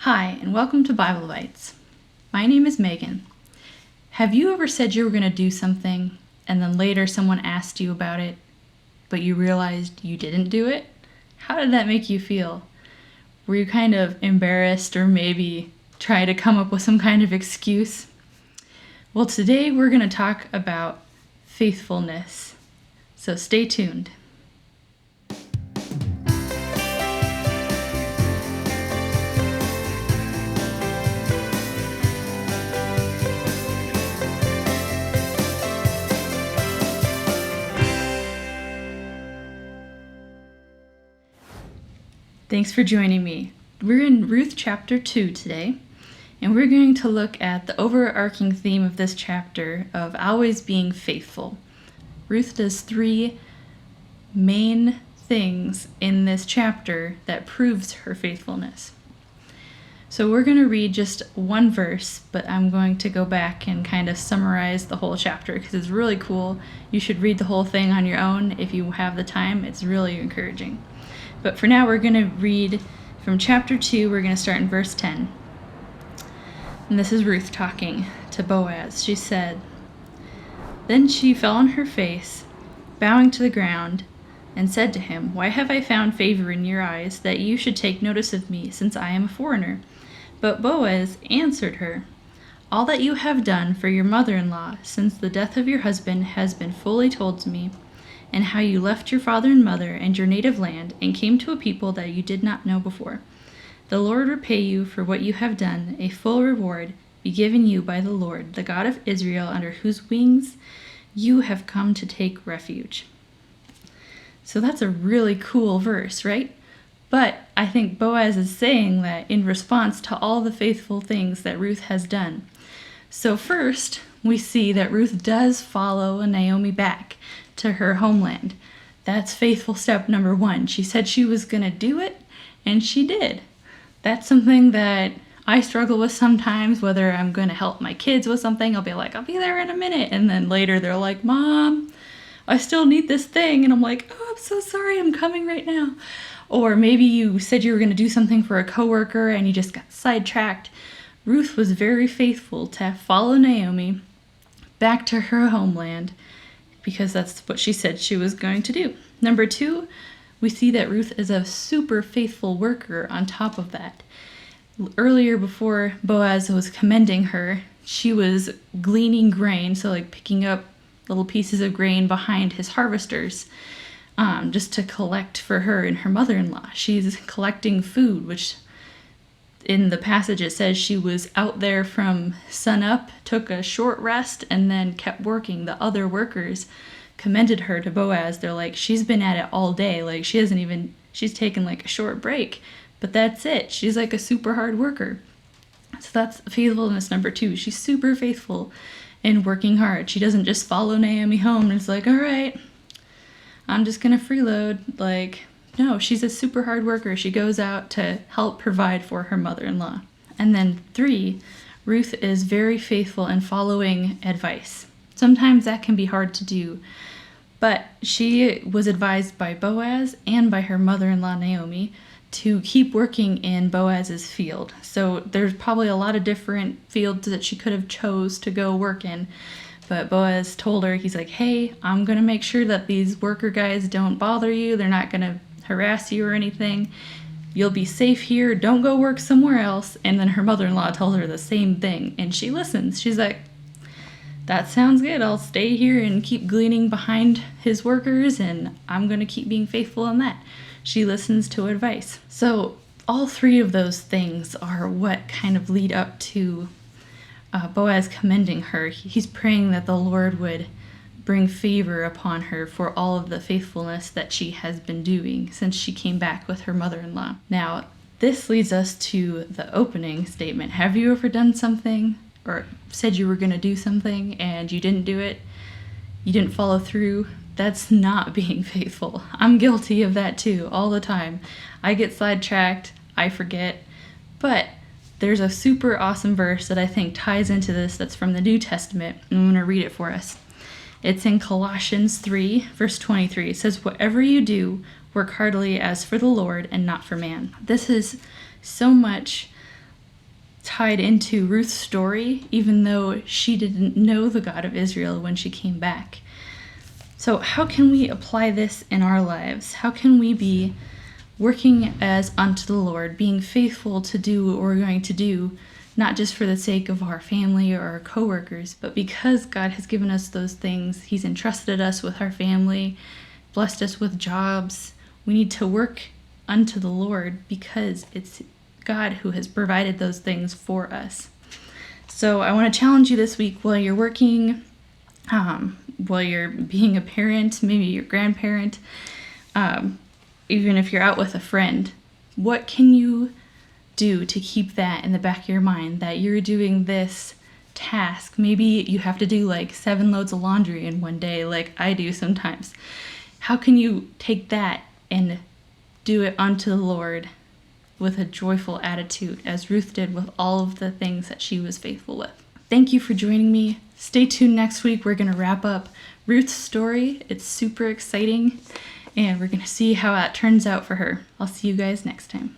Hi, and welcome to Bible Bytes. My name is Megan. Have you ever said you were going to do something, and then later someone asked you about it, but you realized you didn't do it? How did that make you feel? Were you kind of embarrassed or maybe try to come up with some kind of excuse? Well, today we're going to talk about faithfulness. So stay tuned. Thanks for joining me. We're in Ruth chapter 2 today, and we're going to look at the overarching theme of this chapter of always being faithful. Ruth does 3 main things in this chapter that proves her faithfulness. So we're going to read just one verse, but I'm going to go back and kind of summarize the whole chapter because it's really cool. You should read the whole thing on your own if you have the time. It's really encouraging. But for now, we're going to read from chapter 2. We're going to start in verse 10. And this is Ruth talking to Boaz. She said, "Then she fell on her face, bowing to the ground, and said to him, 'Why have I found favor in your eyes, that you should take notice of me, since I am a foreigner?' But Boaz answered her, 'All that you have done for your mother-in-law since the death of your husband has been fully told to me, and how you left your father and mother and your native land and came to a people that you did not know before. The Lord repay you for what you have done. A full reward be given you by the Lord, the God of Israel, under whose wings you have come to take refuge.'" So that's a really cool verse, right? But I think Boaz is saying that in response to all the faithful things that Ruth has done. So first, we see that Ruth does follow Naomi back to her homeland. That's faithful step number 1. She said she was going to do it, and she did. That's something that I struggle with sometimes, whether I'm going to help my kids with something. I'll be like, "I'll be there in a minute." And then later they're like, "Mom, I still need this thing." And I'm like, "Oh, I'm so sorry, I'm coming right now." Or maybe you said you were going to do something for a coworker and you just got sidetracked. Ruth was very faithful to follow Naomi back to her homeland, because that's what she said she was going to do. Number 2, we see that Ruth is a super faithful worker on top of that. Earlier, before Boaz was commending her, she was gleaning grain, so like picking up little pieces of grain behind his harvesters, just to collect for her and her mother-in-law. She's collecting food, which in the passage it says she was out there from sun up, took a short rest, and then kept working. The other workers commended her to Boaz. They're like, "She's been at it all day. Like she's taken like a short break, but that's it. She's like a super hard worker." So that's faithfulness number 2. She's super faithful in working hard. She doesn't just follow Naomi home and it's like, "All right, I'm just gonna freeload." No, she's a super hard worker. She goes out to help provide for her mother-in-law. And then 3, Ruth is very faithful in following advice. Sometimes that can be hard to do, but she was advised by Boaz and by her mother-in-law Naomi to keep working in Boaz's field. So there's probably a lot of different fields that she could have chose to go work in, but Boaz told her, he's like, "Hey, I'm going to make sure that these worker guys don't bother you. They're not going to harass you or anything. You'll be safe here. Don't go work somewhere else." And then her mother-in-law tells her the same thing, and she listens. She's like, "That sounds good. I'll stay here and keep gleaning behind his workers, and I'm going to keep being faithful in that." She listens to advice. So all 3 of those things are what kind of lead up to Boaz commending her. He's praying that the Lord would bring favor upon her for all of the faithfulness that she has been doing since she came back with her mother-in-law. Now, this leads us to the opening statement. Have you ever done something or said you were going to do something and you didn't do it? You didn't follow through? That's not being faithful. I'm guilty of that too, all the time. I get sidetracked, I forget, but there's a super awesome verse that I think ties into this that's from the New Testament. I'm going to read it for us. It's in Colossians 3, verse 23. It says, "Whatever you do, work heartily as for the Lord and not for man." This is so much tied into Ruth's story, even though she didn't know the God of Israel when she came back. So how can we apply this in our lives? How can we be working as unto the Lord, being faithful to do what we're going to do, not just for the sake of our family or our coworkers, but because God has given us those things. He's entrusted us with our family, blessed us with jobs. We need to work unto the Lord because it's God who has provided those things for us. So I want to challenge you this week while you're working, while you're being a parent, maybe your grandparent, even if you're out with a friend. What can you do to keep that in the back of your mind, that you're doing this task? Maybe you have to do like 7 loads of laundry in one day, like I do sometimes. How can you take that and do it unto the Lord with a joyful attitude, as Ruth did with all of the things that she was faithful with? Thank you for joining me. Stay tuned next week. We're going to wrap up Ruth's story. It's super exciting, and we're going to see how that turns out for her. I'll see you guys next time.